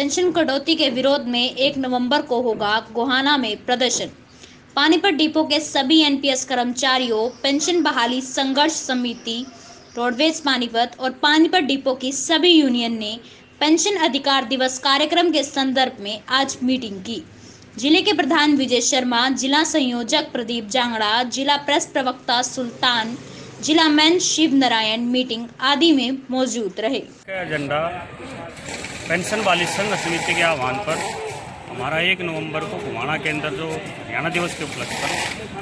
Pension कटौती के विरोध में 1 नवंबर को होगा गोहाना में प्रदर्शन। पानीपत डिपो के सभी एनपीएस कर्मचारियों, पेंशन बहाली संघर्ष समिति, रोडवेज पानीपत और पानीपत डिपो की सभी यूनियन ने पेंशन अधिकार दिवस कार्यक्रम के संदर्भ में आज मीटिंग की। जिले के प्रधान विजय शर्मा, जिला संयोजक प्रदीप जांगड़ा, जिला प्रेस प्रवक्ता सुल्तान, जिला मैन शिव नारायण मीटिंग आदि में मौजूद रहे। एजेंडा पेंशन वाली संघ समिति के आह्वान पर हमारा 1 नवंबर को गोहाना के अंदर जो हरियाणा दिवस के उपलक्ष्य पर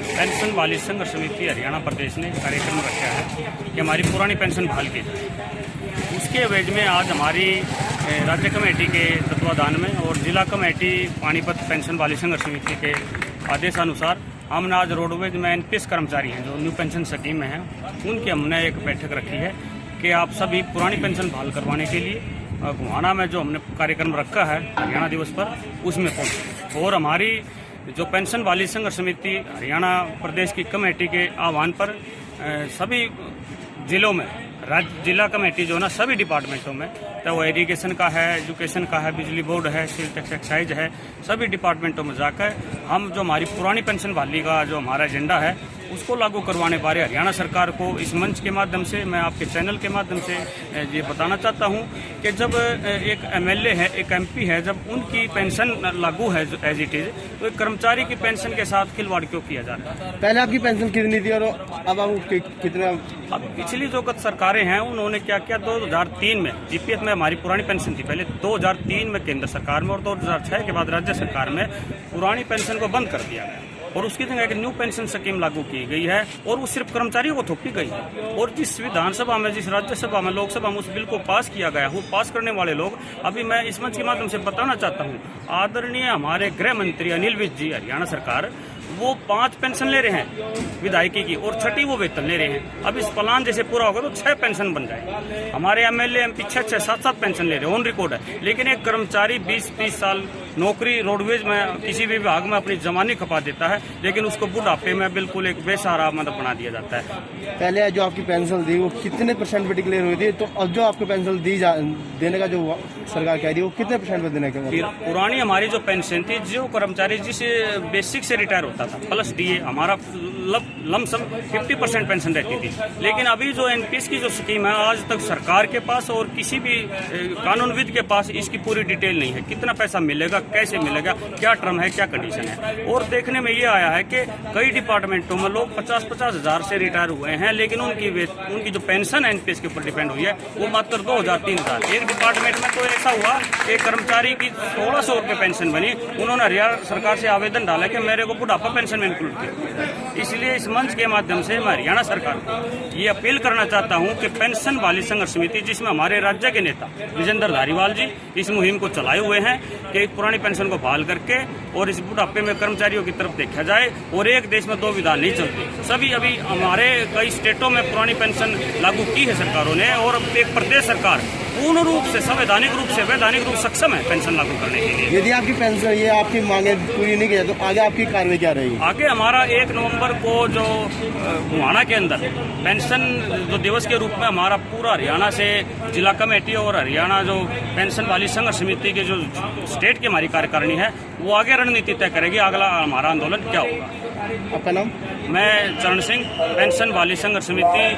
पेंशन वाली संघ समिति हरियाणा प्रदेश ने कार्यक्रम रखा है कि हमारी पुरानी पेंशन बहाल की जाए। उसके एवज में आज हमारी राज्य कमेटी के तत्वाधान में और जिला कमेटी पानीपत पेंशन वाली संघ समिति के आदेशानुसार हमने आज रोडवेज में एनपीएस कर्मचारी हैं जो न्यू पेंशन स्कीम में हैं, उनकी हमने एक बैठक रखी है कि आप सभी पुरानी पेंशन बहाल करवाने के लिए गोहाना में जो हमने कार्यक्रम रखा है हरियाणा दिवस पर उसमें पहुंचे। और हमारी जो पेंशन वाली संघ समिति हरियाणा प्रदेश की कमेटी के आह्वान पर सभी जिलों में जिला कमेटी जो है ना सभी डिपार्टमेंटों में, तो वो एजुकेशन का है, एजुकेशन का है, बिजली बोर्ड है, सेल टैक्स एक्साइज है, सभी डिपार्टमेंटों में जाकर हम जो हमारी पुरानी पेंशन बहाली का जो हमारा एजेंडा है उसको लागू करवाने बारे हरियाणा सरकार को इस मंच के माध्यम से, मैं आपके चैनल के माध्यम से ये बताना चाहता हूँ कि जब एक एमएलए है, एक एमपी है, जब उनकी पेंशन लागू है एज इट इज, तो एक कर्मचारी की पेंशन के साथ खिलवाड़ क्यों किया जा रहा है? पहले आपकी पेंशन कितनी थी और अब आप कितना? अब पिछली जो गत सरकारें हैं उन्होंने क्या किया, 2003 में जीपीएफ में हमारी पुरानी पेंशन थी, पहले 2003 में केंद्र सरकार में और 2006 के बाद राज्य सरकार में पुरानी पेंशन को बंद कर दिया गया और उसकी जगह एक न्यू पेंशन स्कीम लागू की गई है और वो सिर्फ कर्मचारियों को थोपी गई है। और जिस विधानसभा में, जिस राज्यसभा में, लोकसभा में उस बिल को पास किया गया, वो पास करने वाले लोग, अभी मैं इस मंच के माध्यम से बताना चाहता हूँ, आदरणीय हमारे गृह मंत्री अनिल विज जी हरियाणा सरकार, वो 5 पेंशन ले रहे हैं विधायकी की और 6ठी वो वेतन ले रहे हैं। अब इस प्लान जैसे पूरा होगा तो 6 पेंशन बन जाए। हमारे एमएलए एमपी 6, 7 पेंशन ले रहे हैं, ऑन रिकॉर्ड है। लेकिन एक कर्मचारी 20-30 साल नौकरी रोडवेज में किसी भी विभाग में अपनी जमानी खपा देता है, लेकिन उसको बुढ़ापे में बिल्कुल एक बेसहारा मतलब बना दिया जाता है। पहले जो आपकी पेंशन थी वो कितने % पे डिक्लेयर हुई थी, तो अब जो आपको पेंशन देने का जो सरकार कह रही है वो कितने % पे देने का? पुरानी हमारी जो पेंशन थी, जो कर्मचारी जिस बेसिक से रिटायर होता था प्लस डीए, हमारा लमसम 50% पेंशन रहती थी। लेकिन अभी जो एनपीएस की जो स्कीम है, आज तक सरकार के पास और किसी भी कानूनविद के पास इसकी पूरी डिटेल नहीं है। कितना पैसा मिलेगा, कैसे मिलेगा, क्या टर्म है, क्या कंडीशन है। और देखने में ये आया है कि कई डिपार्टमेंटों में लोग 50-50 हज़ार से रिटायर हुए हैं, लेकिन उनकी जो पेंशन एनपीएस के ऊपर डिपेंड हुई है वो मात्र 2000-3000। एक डिपार्टमेंट में तो ऐसा हुआ कि कर्मचारी की 1600 रुपये पेंशन बनी, उन्होंने हरियाणा सरकार से आवेदन डाला कि मेरे को बुढ़ापा पेंशन में इंक्लूड किया। इसलिए इस मंच के माध्यम से मैं हरियाणा सरकार को ये अपील करना चाहता हूं कि पेंशन वाली संघर्ष समिति, जिसमें हमारे राज्य के नेता विजेंद्र धारीवाल जी इस मुहिम को चलाए हुए हैं कि पुरानी पेंशन को बहाल करके और इस बुढ़ापे में कर्मचारियों की तरफ देखा जाए। और एक देश में 2 विधान नहीं चलते। सभी अभी हमारे कई स्टेटों में पुरानी पेंशन लागू की है सरकारों ने, और एक प्रदेश सरकार पूर्ण रूप से संवैधानिक रूप से वैधानिक रूप सक्षम है पेंशन लागू करने के लिए। यदि आपकी पेंशन ये आपकी मांगे पूरी नहीं की जाए तो आगे आपकी कार्रवाई क्या रहेगी? आगे हमारा 1 नवंबर को जो गोहाना के अंदर पेंशन जो दिवस के रूप में हमारा पूरा हरियाणा से जिला कमेटी और हरियाणा जो पेंशन वाली संघ समिति के जो स्टेट की हमारी कार्यकारिणी है वो आगे रणनीति तय करेगी, अगला हमारा आंदोलन क्या होगा। आपका नाम? मैं चरण सिंह, पेंशन वाली संघ समिति।